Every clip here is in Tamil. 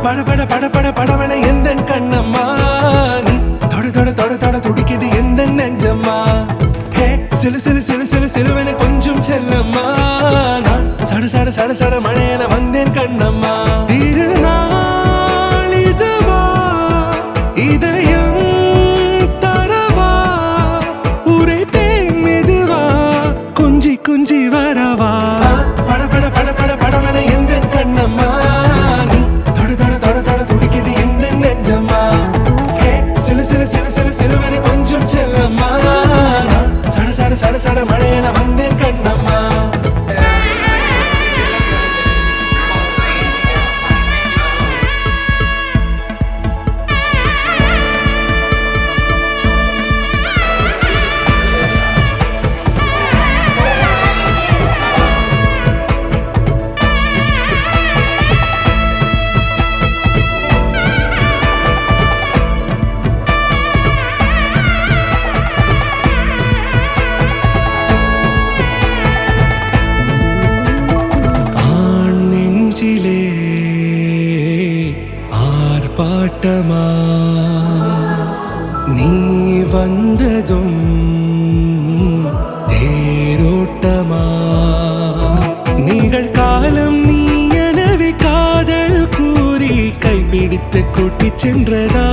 பட பட பட படவன எந்தன் கண்ணம்மா நீ தொட தொட தொட தொட துடிக்குது எந்த நெஞ்சம்மா ஹே சிலு சிலு சிலு சிலு சிலுவன கொஞ்சம் செல்லம்மா நான் சட சட சட சட மழையன வந்தேன் கண்ணம்மா திருநாள் இதுவா இதயம் தரவா உரைத்தேன் மெதுவா குஞ்சி குஞ்சி வரவா பட பட பட பட படவன எந்தன் கண்ணம்மா சட சட மழையன வந்தேன் கண்ணம்மா ஆர்ப்பாட்டமா நீ வந்ததும் தேரோட்டமா நிகழ்காலம் நீ எனவே காதல் கூறி கைப்பிடித்து கூட்டிச் சென்றதா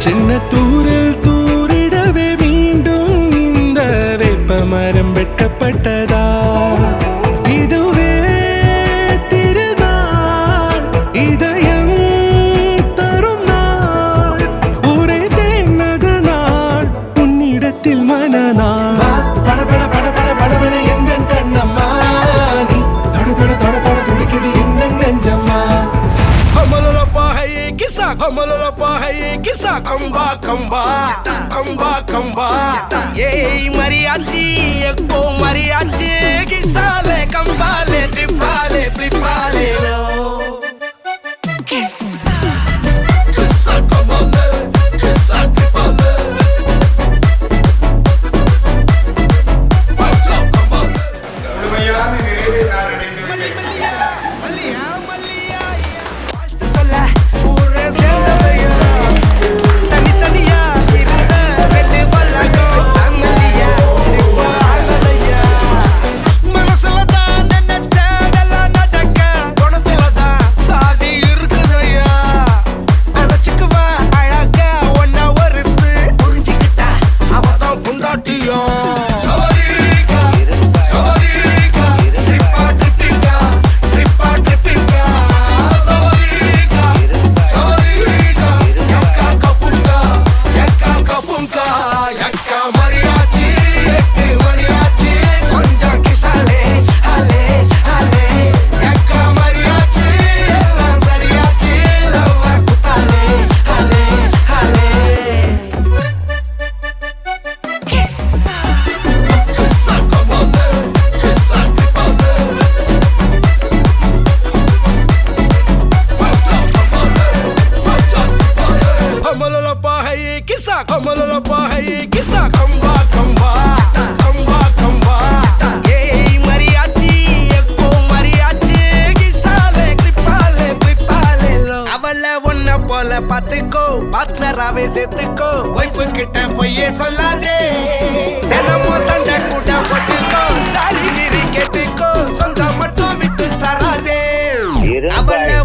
சின்ன தூரல் தூரிடவே மீண்டும் இந்த வேப்ப மரம் வெட்கப்பட்டதா இதுவே திருநாள் இதயம் மனநாள் பட பட பட பட படவன எந்தன் கண்ணம்மா நீ தொட தொட தொட தொட துடிக்குது எந்த நெஞ்சம்மா Kamalolapa hai kisa kamalolapa hai kisa kamba kamba kamba kamba yey mariachi ekko mariachi kisale kambale tripale tripale lo kisa kisa kamale kisa tripale Kamalolapa hai kisa kamba kamba kamba kamba yey mariachi ekko mariachi kisale tripale tripale lo avala onna pola pathukko partner ave settukko wife kitta poye sollade denamo sanda kuda pottukko sari giri kettukko sonda mattum vittu tarade avala